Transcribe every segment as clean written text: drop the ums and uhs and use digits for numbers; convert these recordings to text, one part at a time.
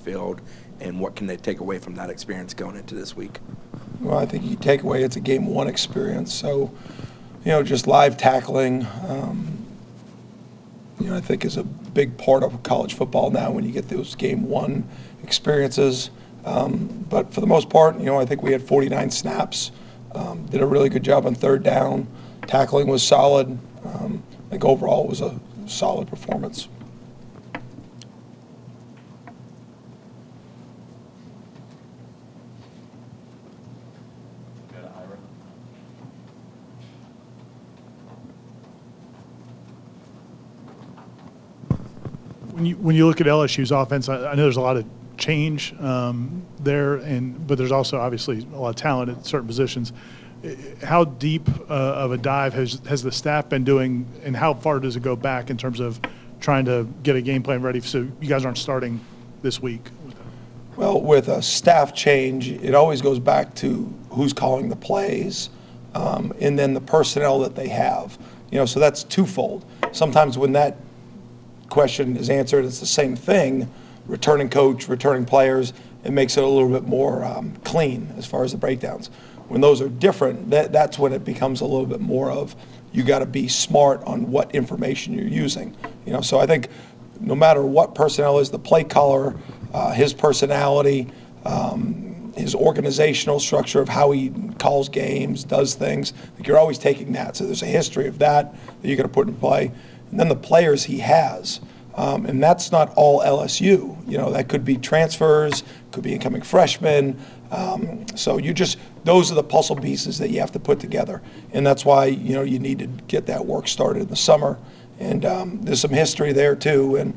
field, and what can they take away from that experience going into this week? Well, I think you take away it's a game one experience. So, just live tackling, I think is a big part of college football now when you get those game one experiences. But for the most part, I think we had 49 snaps, did a really good job on third down. Tackling was solid. I think overall it was a solid performance. When you look at LSU's offense, I know there's a lot of change there, but there's also obviously a lot of talent at certain positions. How deep of a dive has the staff been doing, and how far does it go back in terms of trying to get a game plan ready so you guys aren't starting this week? Well, with a staff change, it always goes back to who's calling the plays, and then the personnel that they have. So that's twofold. Sometimes when that question is answered, it's the same thing. Returning coach, returning players, it makes it a little bit more clean as far as the breakdowns. When those are different, that's when it becomes a little bit more of you got to be smart on what information you're using. So I think no matter what personnel is, the play caller, his personality, his organizational structure of how he calls games, does things, like you're always taking that. So there's a history of that you're going to put in play. And then the players he has. And that's not all LSU. That could be transfers, could be incoming freshmen. So those are the puzzle pieces that you have to put together. And that's why, you need to get that work started in the summer. And there's some history there too. And,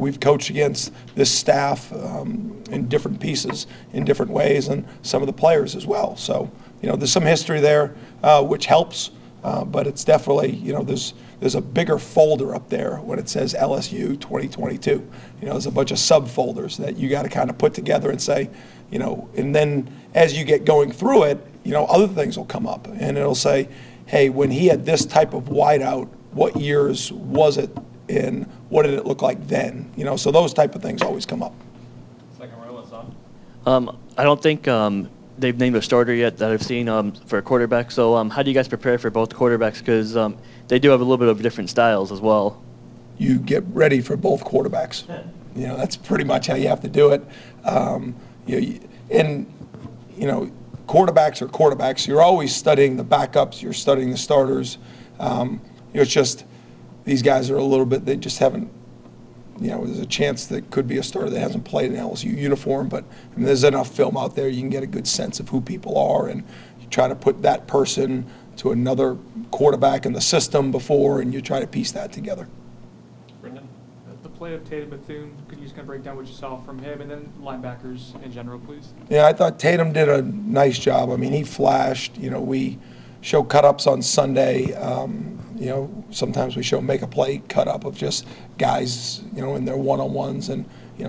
we've coached against this staff in different pieces, in different ways, and some of the players as well. So, there's some history there, which helps. But it's definitely, there's a bigger folder up there when it says LSU 2022. There's a bunch of subfolders that you got to kind of put together and say, and then as you get going through it, other things will come up and it'll say, hey, when he had this type of wideout, what years was it and what did it look like then? So those type of things always come up. Second row, what's on? I don't think they've named a starter yet that I've seen for a quarterback. So how do you guys prepare for both quarterbacks? Because they do have a little bit of different styles as well. You get ready for both quarterbacks. That's pretty much how you have to do it. Quarterbacks are quarterbacks. You're always studying the backups. You're studying the starters. It's just these guys are a little bit, they just haven't, there's a chance that could be a starter that hasn't played in LSU uniform, but there's enough film out there you can get a good sense of who people are, and you try to put that person to another quarterback in the system before, and you try to piece that together. Brendan? The play of Tatum Bethune, could you just kind of break down what you saw from him, and then linebackers in general, please? Yeah, I thought Tatum did a nice job. He flashed. We show cut-ups on Sunday. Sometimes we show make a play cut up of just guys, in their one-on-ones, and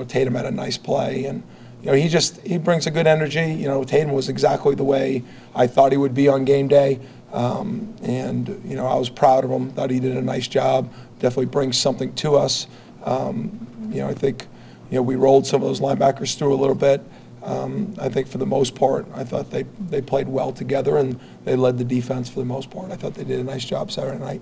Tatum had a nice play, and he brings a good energy. Tatum was exactly the way I thought he would be on game day, and I was proud of him. Thought he did a nice job. Definitely brings something to us. I think we rolled some of those linebackers through a little bit. I think for the most part, I thought they played well together and they led the defense for the most part. I thought they did a nice job Saturday night.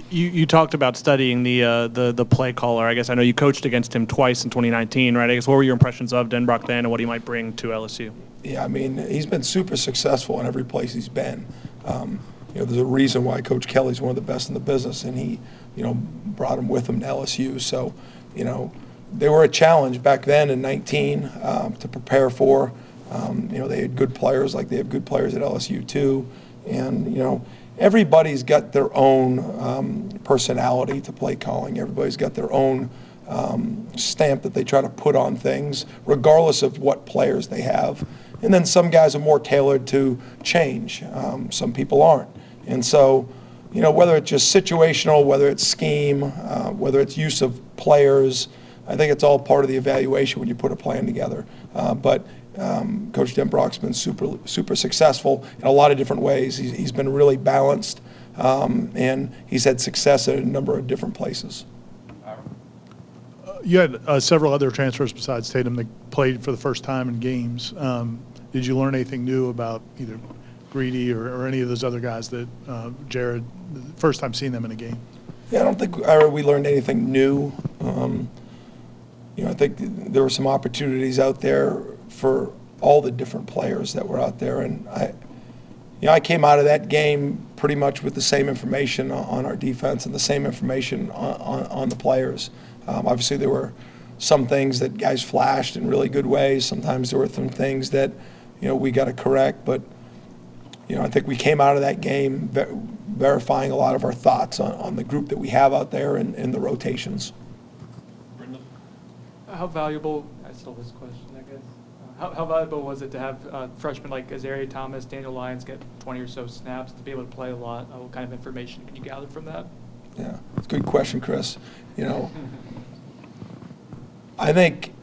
You talked about studying the play caller. I guess I know you coached against him twice in 2019, right? I guess what were your impressions of Denbrock then and what he might bring to LSU? Yeah, he's been super successful in every place he's been. There's a reason why Coach Kelly's one of the best in the business, and he, brought him with him to LSU. So, they were a challenge back then in 19 to prepare for. They had good players like they have good players at LSU too. And, everybody's got their own personality to play calling. Everybody's got their own stamp that they try to put on things, regardless of what players they have. And then some guys are more tailored to change. Some people aren't. And so, whether it's just situational, whether it's scheme, whether it's use of players, I think it's all part of the evaluation when you put a plan together. But Coach Denbrock's been super successful in a lot of different ways. He's been really balanced, and he's had success at a number of different places. You had several other transfers besides Tatum that played for the first time in games. Did you learn anything new about either Greedy or any of those other guys that Jared, first time seeing them in a game? Yeah, I don't think we learned anything new. I think there were some opportunities out there for all the different players that were out there, and I came out of that game pretty much with the same information on our defense and the same information on the players. Obviously, there were some things that guys flashed in really good ways. Sometimes there were some things that we got to correct, but I think we came out of that game verifying a lot of our thoughts on the group that we have out there and the rotations. Brendan? How valuable, I stole this question, I guess. How valuable was it to have freshmen like Azaria Thomas, Daniel Lyons get 20 or so snaps to be able to play a lot? What kind of information can you gather from that? Yeah, it's a good question, Chris. I think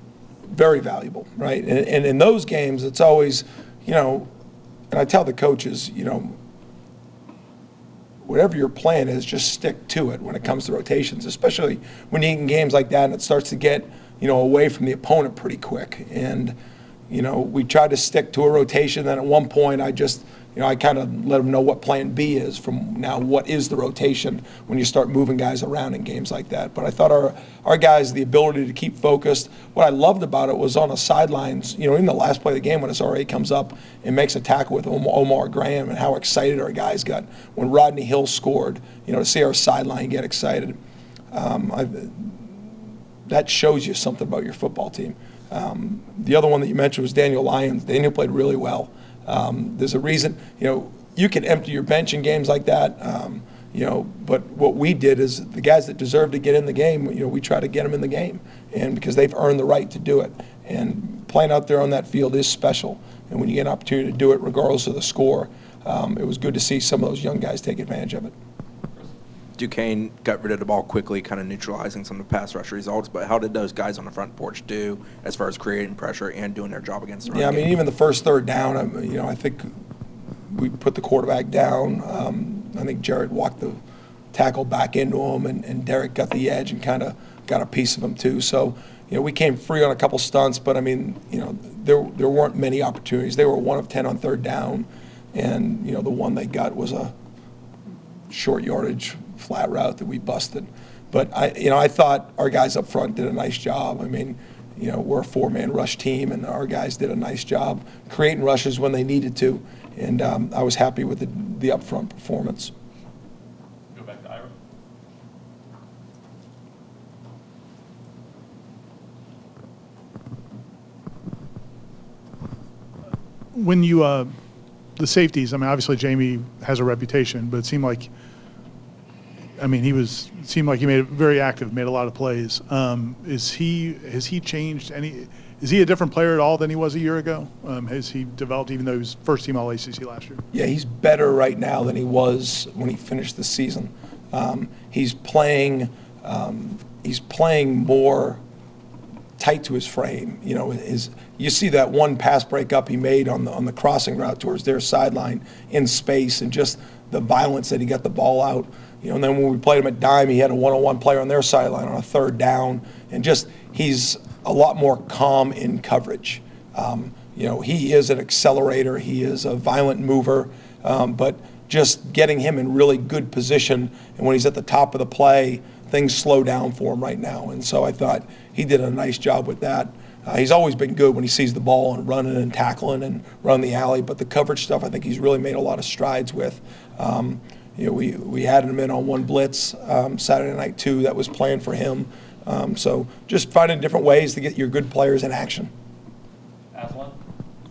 very valuable, right? And in those games, it's always, and I tell the coaches, whatever your plan is, just stick to it when it comes to rotations, especially when you're in games like that and it starts to get, away from the opponent pretty quick. And, we tried to stick to a rotation. Then at one point, I kind of let them know what plan B is from now. What is the rotation when you start moving guys around in games like that? But I thought our guys, the ability to keep focused. What I loved about it was on the sidelines, in the last play of the game when SRA comes up and makes a tackle with Omar Graham, and how excited our guys got when Rodney Hill scored. To see our sideline get excited. That shows you something about your football team. The other one that you mentioned was Daniel Lyons. Daniel played really well. There's a reason, you can empty your bench in games like that, but what we did is the guys that deserve to get in the game, we try to get them in the game, and because they've earned the right to do it. And playing out there on that field is special, and when you get an opportunity to do it regardless of the score, it was good to see some of those young guys take advantage of it. Duquesne got rid of the ball quickly, kind of neutralizing some of the pass rush results, but how did those guys on the front porch do as far as creating pressure and doing their job against the run game? Even the first third down, I think we put the quarterback down. I think Jared walked the tackle back into him, and Derek got the edge and kind of got a piece of him too. So, we came free on a couple stunts, but there weren't many opportunities. They were 1 of 10 on third down, and the one they got was a short yardage flat route that we busted. But I thought our guys up front did a nice job. We're a 4-man rush team, and our guys did a nice job creating rushes when they needed to, and I was happy with the up front performance. Go back to Ira. When you the safeties, obviously Jamie has a reputation, but it seemed like seemed like he made it very active, made a lot of plays. Has he changed any? Is he a different player at all than he was a year ago? Has he developed, even though he was first team All ACC last year? Yeah, he's better right now than he was when he finished the season. He's playing more tight to his frame. You see that one pass breakup he made on the crossing route towards their sideline in space, and just the violence that he got the ball out. And then when we played him at dime, he had a one-on-one player on their sideline on a third down, and he's a lot more calm in coverage. He is an accelerator, he is a violent mover, but just getting him in really good position, and when he's at the top of the play, things slow down for him right now. And so I thought he did a nice job with that. He's always been good when he sees the ball and running and tackling and running the alley, but the coverage stuff I think he's really made a lot of strides with. We had him in on one blitz Saturday night too. That was planned for him. So just finding different ways to get your good players in action. Aslan?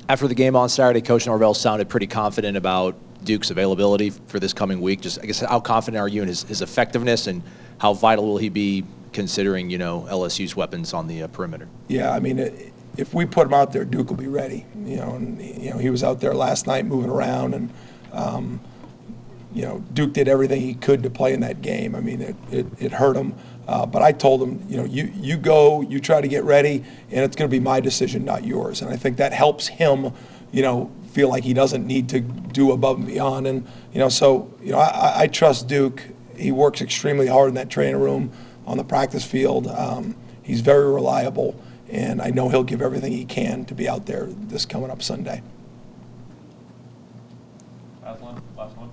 After the game on Saturday, Coach Norvell sounded pretty confident about Duke's availability for this coming week. Just, I guess, how confident are you in his effectiveness, and how vital will he be considering, LSU's weapons on the perimeter? Yeah, if we put him out there, Duke will be ready. He was out there last night moving around, and Duke did everything he could to play in that game. It hurt him, but I told him, you go, you try to get ready, and it's going to be my decision, not yours. And I think that helps him, feel like he doesn't need to do above and beyond. And I trust Duke. He works extremely hard in that training room, on the practice field. he's very reliable, and I know he'll give everything he can to be out there this coming up Sunday. Aslan, last one.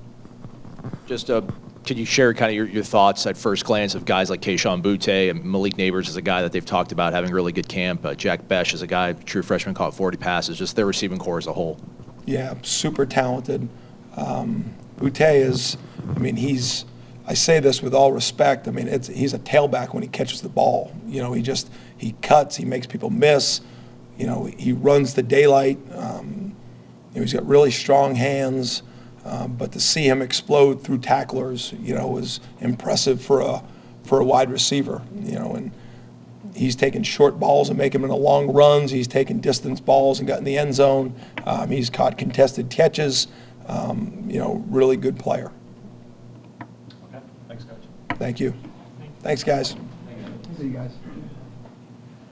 Just could you share kind of your thoughts at first glance of guys like Kayshon Boutte and Malik Neighbors is a guy that they've talked about having a really good camp. Jack Besh is a guy, true freshman, caught 40 passes. Just their receiving core as a whole. Yeah, super talented. Boutte is, I mean, I say this with all respect. I mean, he's a tailback when he catches the ball. You know, he cuts, he makes people miss. You know, he runs the daylight. You know, he's got really strong hands. But to see him explode through tacklers, you know, was impressive for a wide receiver. You know, and he's taken short balls and making them into long runs. He's taken distance balls and got in the end zone. He's caught contested catches. You know, really good player. Okay, thanks, Coach. Thank you. Thanks, guys. See you guys.